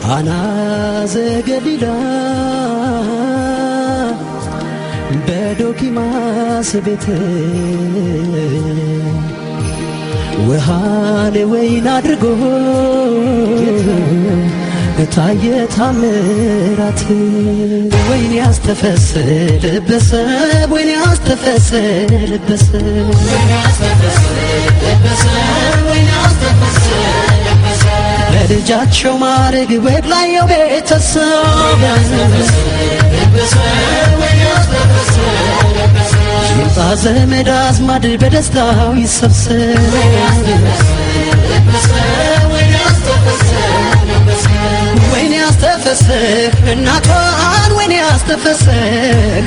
ቃና ዘገሊላ በዶኪማስ ቤት ውሃን ወይን አድርጎ ታየ ታምራት ወይን ያስተፈስልበሰ ወይን ያስተፈስልበሰ ለልጃቸው ማረግ ወግላየው ቤተሰብ ይምጣ ዘመድ አዝማድ በደስታው ይሰብሰብ ወይን ያስተፈስህ እናቷን ወይን ያስተፈስህ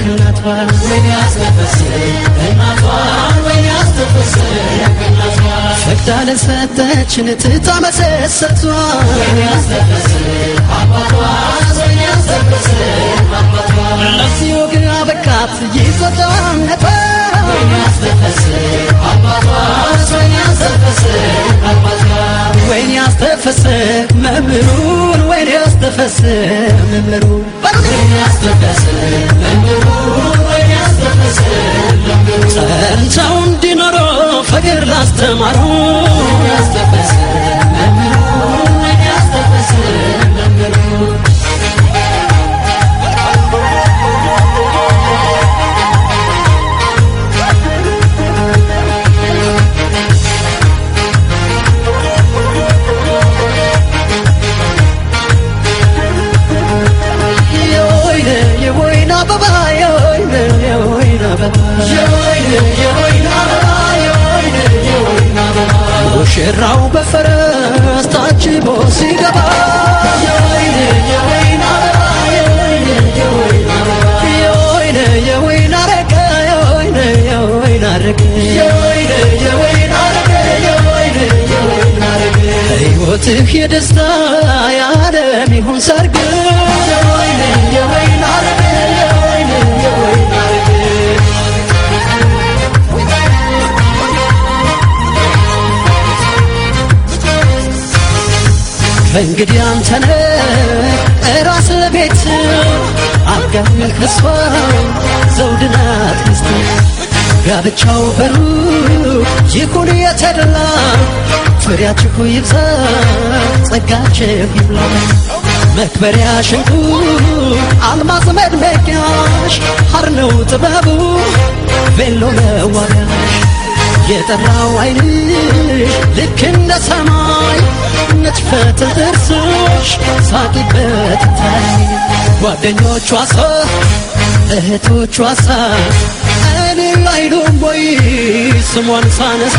እናቷን ወይን ያስተፈስህ እናቷን ወይን ያስተፈስህ እናቷን ፈቅዳ ለሰጠችን ትታ መሰሰቷን ወይን ያስተፈስህ አባቷን ወይን ያስተፈስህ አባቷን ለዚህ ወግ አበቃት ይዞታነቷን ወይን ያስተፈስህ አባቷን ወይን ያስተፈስህ አባቷን ወይን ያስተፈስህ መምህሩን ወይን ያስተፈስህ መምህሩን ወይን ያስተፈስህ መምህሩን ወይን ያስተፈስህ መምህሩን ጸንተው እንዲኖሩ ፍቅር ላስተማሩ ወይን ያስተፈስህ መምህሩን ወይን ያስተፈስህ መምህሩን ሙሽራው በፈረስ ታጅቦ ሲገባ የወይን አበባ የወይን አረገ የወይን አረገ ሕይወትህ የደስታ የዓለም ይሁን ሰርግ የወይን አረገ እንግዲህ አንተነህ እራስ ለቤት አጋኝ ከሷ ዘውድ ናት ሚስት ጋብቻው በሩቅ ይኩን የተደላ ፍሬያችሁ ይብዛ ጸጋችሁ ይብላ መክበሪያ ሽንቱ አልማዝ መድመቂያሽ ሐር ነው ጥበቡ ቬሎ ነው ዋጋሽ የጠራው ዓይንሽ ልክ እንደ ሰማይ ነጭፈት ጥርስሽ ሳቂበት ታይ ጓደኞቿ ሳ እህቶቿ ሳ እኔ አይሉም ወይ ስሟን ሳነሳ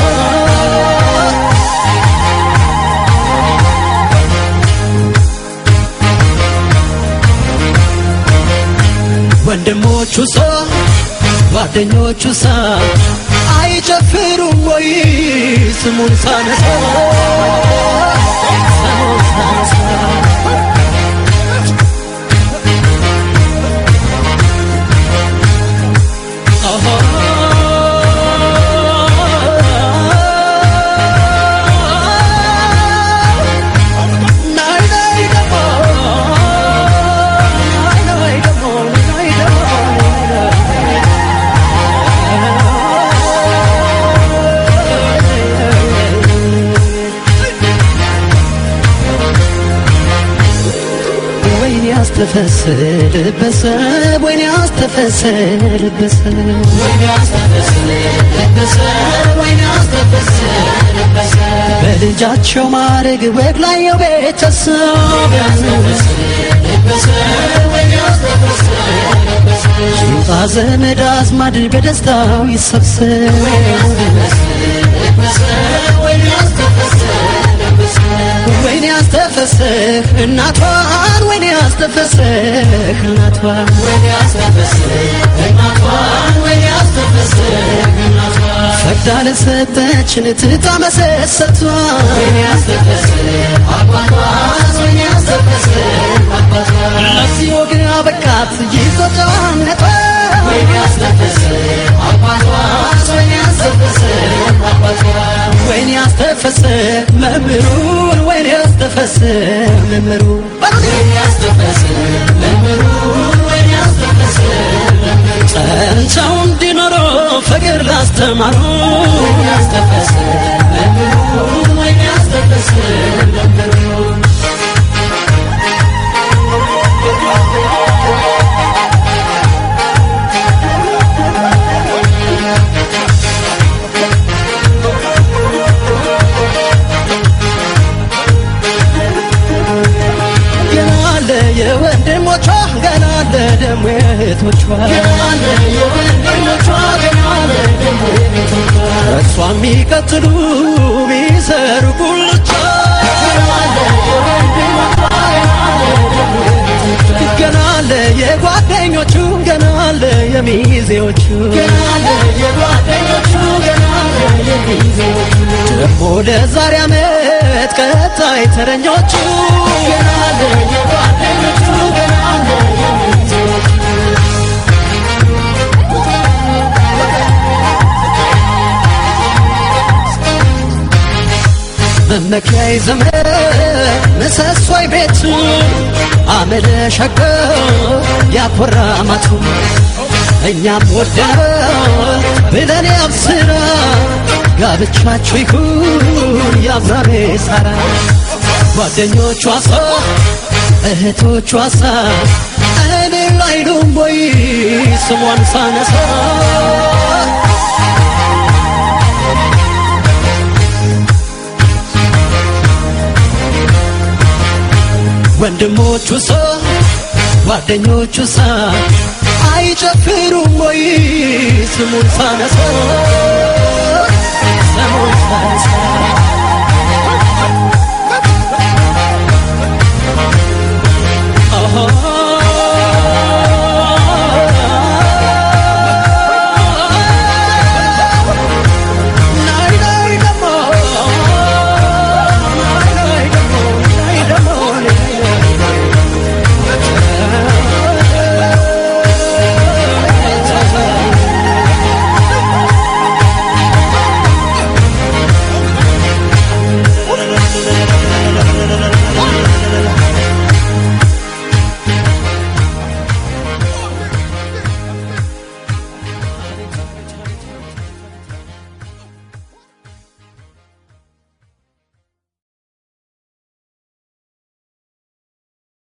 ወንድሞቹ ሳ ጓደኞቹ ሳ አይጨፍሩም ወይ ስሙን ሳነሳ ስሙን ሳነሳ ያስተፈስልበሰ ወይን ያስተፈስልበሰ ወይን ያስተፈስልበሰ ወይን ያስተፈስልበሰ በልጃቸው ማረግ ወግላየው ቤተሰብ ያስተፈስልበሰ ወይን ያስተፈስልበሰ ይምጣ ዘመድ አዝማድ በደስታው ይሰብሰብ ወይን ያስተፈስልበሰ ወይን ያስተፈስህ እናቷን ወይን ያስተፈስህ እናቷን ወይን ያስተፈስህ እናቷን ወይን ያስተፈስህ እናቷን ፈቅዳ ለሰጠችን ትታ መሰሰቷን ወይን ያስተፈስህ አባቷን ወይን ያስተፈስህ አባቷን ለዚህ ወግ አበቃት ይዞታነቷን ወይን ያስተፈስህ አባቷን ወይን ያስተፈስህ አባቷን ወይን ያስተፈስህ መምህሩን ወይን ያስተፈስህ ያስተፈስ መምሩ ጸንተው እንዲኖሩ ፍቅር ላስተማሩ የወንድሞቿ ገና አለ ደሞ የእህቶቿ እሷ የሚቀጥሉ ቢሰሩ ጉልቻ ገና አለ የጓደኞቹ ገና አለ የሚዜዎቹ ደሞ ለዛሬ ዓመት ቀጣይ ተረኞቹ መመኪያዬ ዘመን ምሰሶይ ቤቱ አመለ ሸገር ያኮራ ማቱ እኛም ወደነው ብለን ያብስራ ጋብቻችሁ ይሁን የአብራሜ ሳራ ጓደኞቿ ሳ እህቶቿ ሳ እኔ ላይሉም ወይ ስሟን ሳነሳ ወንድሞቹ ሳ ጓደኞቹ ሳ አይጨፍሩም ወይ ስሙን ሳነሳ